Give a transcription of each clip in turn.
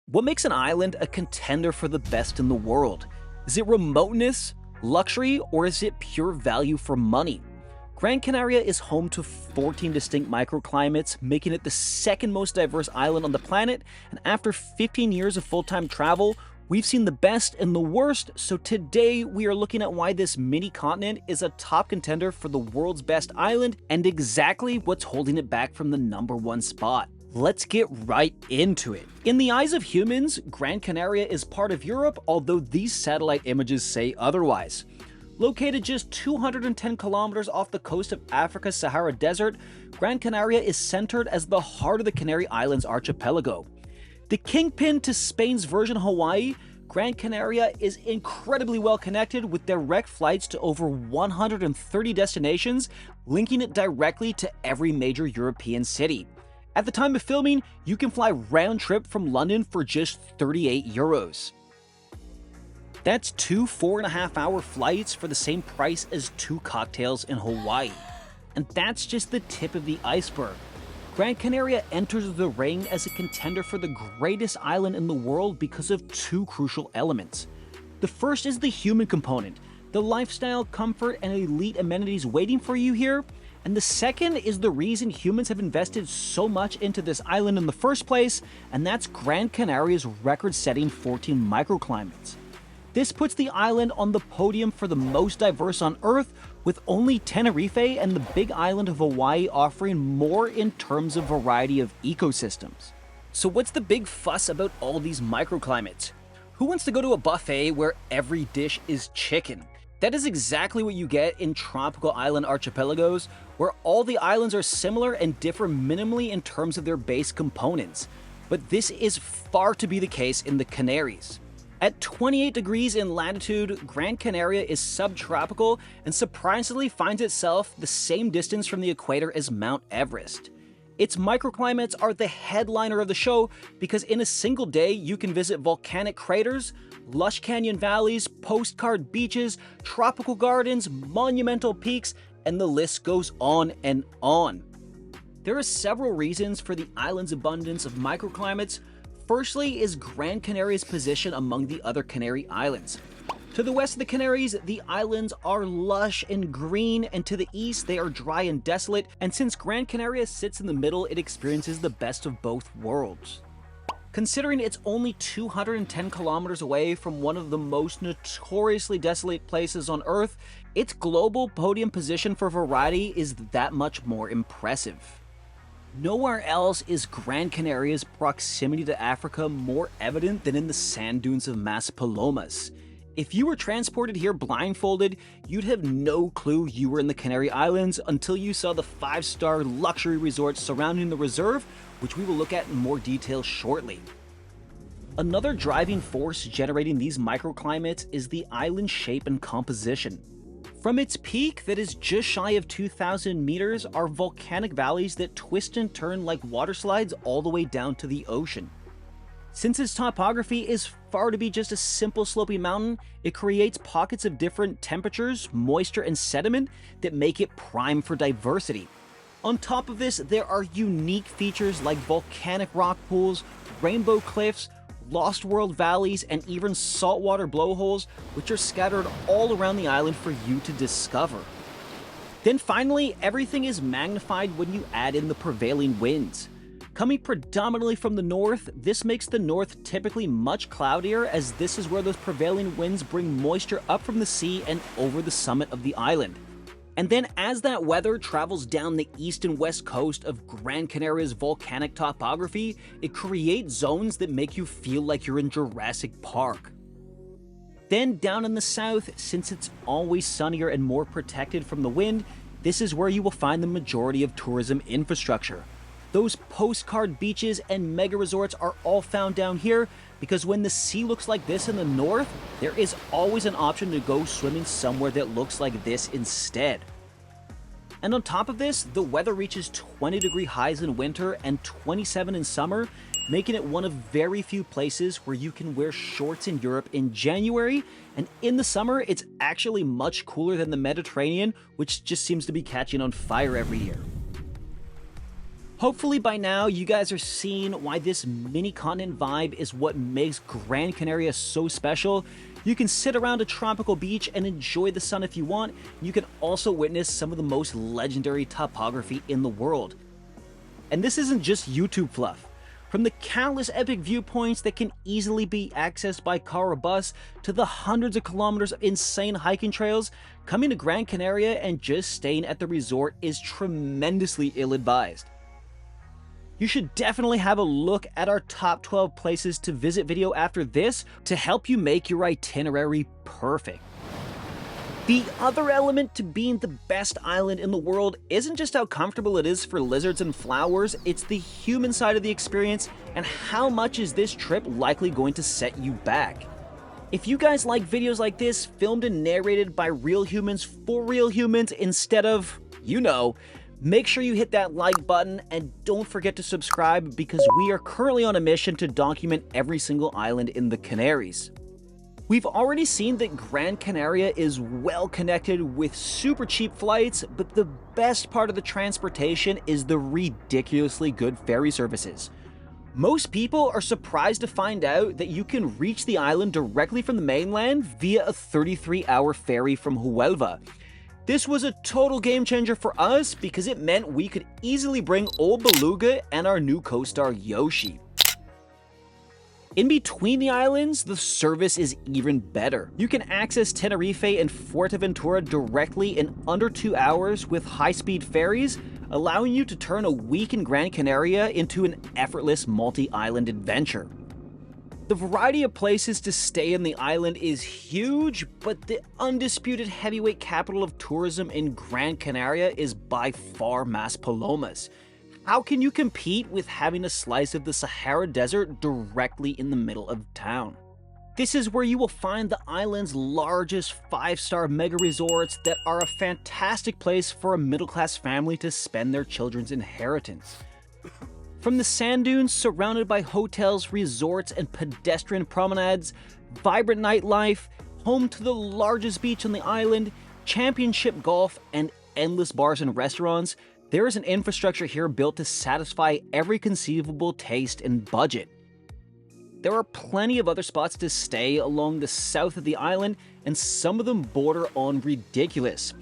What makes an island a contender for the best in the world? Is it remoteness, luxury, or is it pure value for money? Gran Canaria is home to 14 distinct microclimates, making it the second most diverse island on the planet, and after 15 years of full-time travel, we've seen the best and the worst, so today we are looking at why this mini-continent is a top contender for the world's best island and exactly what's holding it back from the #1 spot. Let's get right into it. In the eyes of humans, Gran Canaria is part of Europe, although these satellite images say otherwise. Located just 210 kilometers off the coast of Africa's Sahara Desert, Gran Canaria is centered as the heart of the Canary Islands archipelago. The kingpin to Spain's Virgin Hawaii, Gran Canaria is incredibly well connected with direct flights to over 130 destinations, linking it directly to every major European city. At the time of filming, you can fly round trip from London for just €38. That's two 4.5-hour flights for the same price as 2 cocktails in Hawaii. And that's just the tip of the iceberg. Gran Canaria enters the ring as a contender for the greatest island in the world because of 2 crucial elements. The first is the human component, the lifestyle, comfort, and elite amenities waiting for you here. And the second is the reason humans have invested so much into this island in the first place, and that's Gran Canaria's record-setting 14 microclimates. This puts the island on the podium for the most diverse on Earth, with only Tenerife and the big island of Hawaii offering more in terms of variety of ecosystems. So what's the big fuss about all these microclimates? Who wants to go to a buffet where every dish is chicken? That is exactly what you get in tropical island archipelagos, where all the islands are similar and differ minimally in terms of their base components. But this is far to be the case in the Canaries. At 28 degrees in latitude, Gran Canaria is subtropical and surprisingly finds itself the same distance from the equator as Mount Everest. Its microclimates are the headliner of the show because in a single day you can visit volcanic craters, lush canyon valleys, postcard beaches, tropical gardens, monumental peaks, and the list goes on and on. There are several reasons for the island's abundance of microclimates. Firstly is Gran Canaria's position among the other Canary Islands. To the west of the Canaries, the islands are lush and green, and to the east, they are dry and desolate, and since Gran Canaria sits in the middle, it experiences the best of both worlds. Considering it's only 210 kilometers away from one of the most notoriously desolate places on Earth, its global podium position for variety is that much more impressive. Nowhere else is Gran Canaria's proximity to Africa more evident than in the sand dunes of Maspalomas. If you were transported here blindfolded, you'd have no clue you were in the Canary Islands until you saw the 5-star luxury resorts surrounding the reserve, which we will look at in more detail shortly. Another driving force generating these microclimates is the island's shape and composition. From its peak that is just shy of 2,000 meters are volcanic valleys that twist and turn like water slides all the way down to the ocean. Since its topography is far to be just a simple sloping mountain, it creates pockets of different temperatures, moisture, and sediment that make it prime for diversity. On top of this, there are unique features like volcanic rock pools, rainbow cliffs, lost world valleys, and even saltwater blowholes, which are scattered all around the island for you to discover. Then finally, everything is magnified when you add in the prevailing winds. Coming predominantly from the north, this makes the north typically much cloudier, as this is where those prevailing winds bring moisture up from the sea and over the summit of the island. And then as that weather travels down the east and west coast of Gran Canaria's volcanic topography, it creates zones that make you feel like you're in Jurassic Park. Then down in the south, since it's always sunnier and more protected from the wind, this is where you will find the majority of tourism infrastructure. Those postcard beaches and mega resorts are all found down here because when the sea looks like this in the north, there is always an option to go swimming somewhere that looks like this instead. And on top of this, the weather reaches 20-degree highs in winter and 27 in summer, making it one of very few places where you can wear shorts in Europe in January, and in the summer, it's actually much cooler than the Mediterranean, which just seems to be catching on fire every year. Hopefully by now you guys are seeing why this mini continent vibe is what makes Gran Canaria so special. You can sit around a tropical beach and enjoy the sun if you want. You can also witness some of the most legendary topography in the world. And this isn't just YouTube fluff. From the countless epic viewpoints that can easily be accessed by car or bus, to the hundreds of kilometers of insane hiking trails, coming to Gran Canaria and just staying at the resort is tremendously ill-advised. You should definitely have a look at our top 12 places to visit video after this to help you make your itinerary perfect. The other element to being the best island in the world isn't just how comfortable it is for lizards and flowers, it's the human side of the experience and how much is this trip likely going to set you back. If you guys like videos like this, filmed and narrated by real humans for real humans instead of, you know, make sure you hit that like button and don't forget to subscribe because we are currently on a mission to document every single island in the Canaries. We've already seen that Gran Canaria is well connected with super cheap flights, but the best part of the transportation is the ridiculously good ferry services. Most people are surprised to find out that you can reach the island directly from the mainland via a 33-hour ferry from Huelva. This was a total game changer for us because it meant we could easily bring old Beluga and our new co-star Yoshi. In between the islands, the service is even better. You can access Tenerife and Fuerteventura directly in under 2 hours with high-speed ferries, allowing you to turn a week in Gran Canaria into an effortless multi-island adventure. The variety of places to stay in the island is huge, but the undisputed heavyweight capital of tourism in Gran Canaria is by far Maspalomas. How can you compete with having a slice of the Sahara Desert directly in the middle of town? This is where you will find the island's largest 5-star mega resorts that are a fantastic place for a middle-class family to spend their children's inheritance. From the sand dunes surrounded by hotels, resorts, and pedestrian promenades, vibrant nightlife, home to the largest beach on the island, championship golf, and endless bars and restaurants, there is an infrastructure here built to satisfy every conceivable taste and budget. There are plenty of other spots to stay along the south of the island, and some of them border on ridiculous,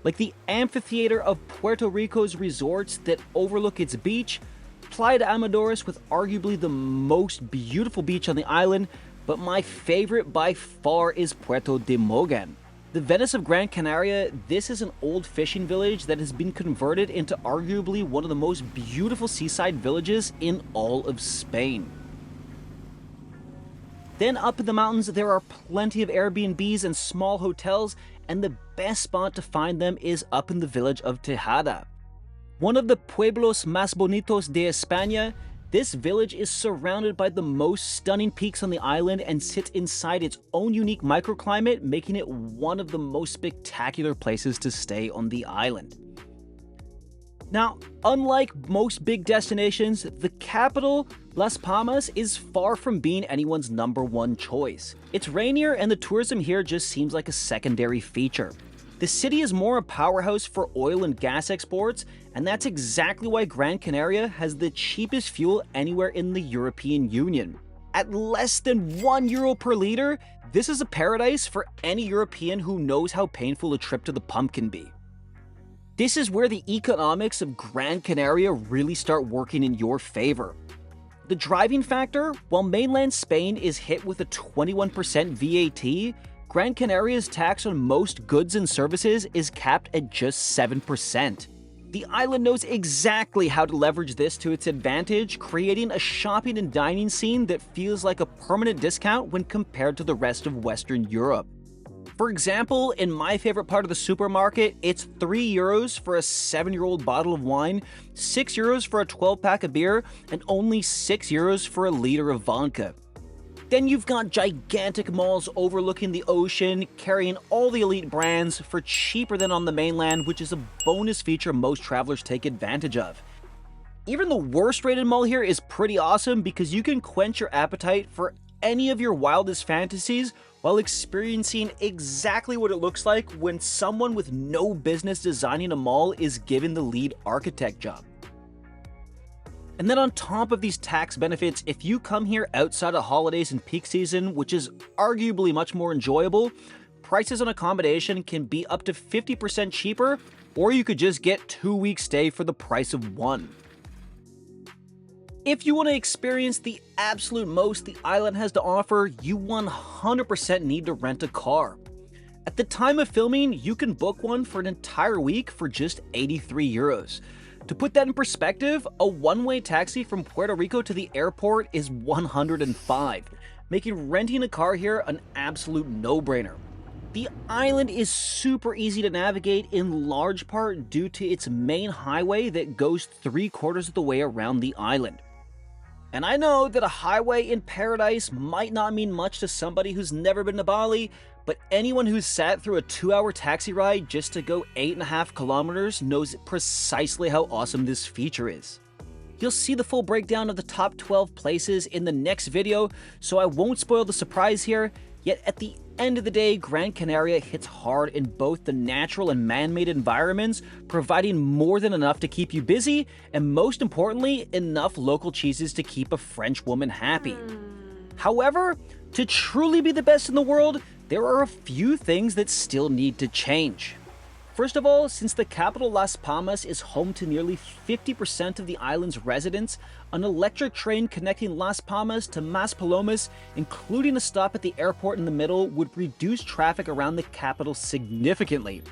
like the amphitheater of Puerto Rico's resorts that overlook its beach, Playa de Amadores with arguably the most beautiful beach on the island, but my favorite by far is Puerto de Mogan. The Venice of Gran Canaria, this is an old fishing village that has been converted into arguably one of the most beautiful seaside villages in all of Spain. Then up in the mountains, there are plenty of Airbnbs and small hotels, and the best spot to find them is up in the village of Tejeda. One of the pueblos más bonitos de España, this village is surrounded by the most stunning peaks on the island and sits inside its own unique microclimate, making it one of the most spectacular places to stay on the island. Now, unlike most big destinations, the capital, Las Palmas, is far from being anyone's #1 choice. It's rainier and the tourism here just seems like a secondary feature. The city is more a powerhouse for oil and gas exports, and that's exactly why Gran Canaria has the cheapest fuel anywhere in the European Union. At less than €1 per liter, this is a paradise for any European who knows how painful a trip to the pump can be. This is where the economics of Gran Canaria really start working in your favor. The driving factor, while mainland Spain is hit with a 21% VAT, Gran Canaria's tax on most goods and services is capped at just 7%. The island knows exactly how to leverage this to its advantage, creating a shopping and dining scene that feels like a permanent discount when compared to the rest of Western Europe. For example, in my favorite part of the supermarket, it's €3 for a 7-year-old bottle of wine, €6 for a 12-pack of beer, and only €6 for a liter of vodka. Then you've got gigantic malls overlooking the ocean, carrying all the elite brands for cheaper than on the mainland, which is a bonus feature most travelers take advantage of. Even the worst rated mall here is pretty awesome because you can quench your appetite for any of your wildest fantasies while experiencing exactly what it looks like when someone with no business designing a mall is given the lead architect job. And then on top of these tax benefits, if you come here outside of holidays and peak season, which is arguably much more enjoyable, prices on accommodation can be up to 50% cheaper, or you could just get 2-week stay for the price of one. If you want to experience the absolute most the island has to offer, you 100% need to rent a car. At the time of filming, you can book one for an entire week for just 83 euros. To put that in perspective, a one-way taxi from Puerto Rico to the airport is 105, making renting a car here an absolute no-brainer. The island is super easy to navigate in large part due to its main highway that goes 3/4 of the way around the island. And I know that a highway in paradise might not mean much to somebody who's never been to Bali, but anyone who's sat through a 2-hour taxi ride just to go 8.5 kilometers knows precisely how awesome this feature is. You'll see the full breakdown of the top 12 places in the next video, so I won't spoil the surprise here, yet at the end of the day, Gran Canaria hits hard in both the natural and man-made environments, providing more than enough to keep you busy, and most importantly, enough local cheeses to keep a French woman happy. However, to truly be the best in the world, there are a few things that still need to change. First of all, since the capital Las Palmas is home to nearly 50% of the island's residents, an electric train connecting Las Palmas to Maspalomas, including a stop at the airport in the middle, would reduce traffic around the capital significantly.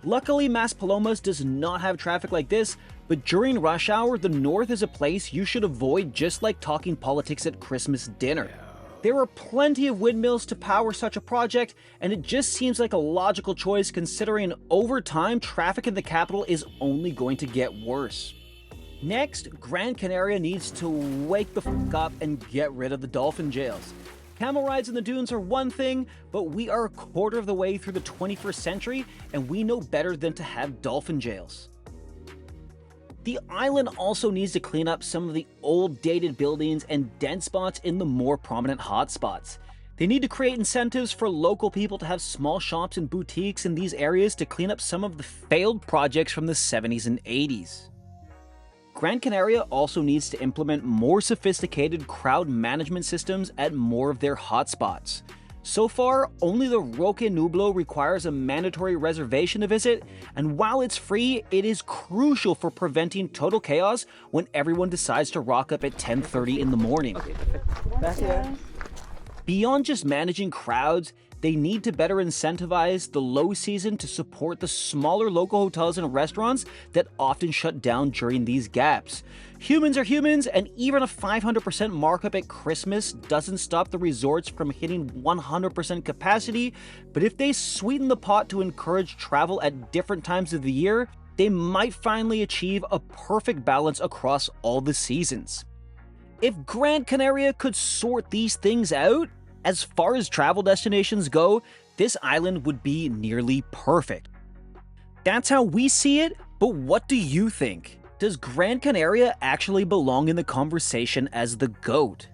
Luckily, Maspalomas does not have traffic like this, but during rush hour, the north is a place you should avoid, just like talking politics at Christmas dinner. There are plenty of windmills to power such a project, and it just seems like a logical choice considering over time traffic in the capital is only going to get worse. Next, Gran Canaria needs to wake the f*** up and get rid of the dolphin jails. Camel rides in the dunes are one thing, but we are a quarter of the way through the 21st century, and we know better than to have dolphin jails. The island also needs to clean up some of the old dated buildings and dead spots in the more prominent hotspots. They need to create incentives for local people to have small shops and boutiques in these areas to clean up some of the failed projects from the 70s and 80s. Gran Canaria also needs to implement more sophisticated crowd management systems at more of their hotspots. So far, only the Roque Nublo requires a mandatory reservation to visit, and while it's free, it is crucial for preventing total chaos when everyone decides to rock up at 10:30 in the morning. Beyond just managing crowds, they need to better incentivize the low season to support the smaller local hotels and restaurants that often shut down during these gaps. Humans are humans, and even a 500% markup at Christmas doesn't stop the resorts from hitting 100% capacity, but if they sweeten the pot to encourage travel at different times of the year, they might finally achieve a perfect balance across all the seasons. If Gran Canaria could sort these things out, as far as travel destinations go, this island would be nearly perfect. That's how we see it, but what do you think? Does Gran Canaria actually belong in the conversation as the GOAT?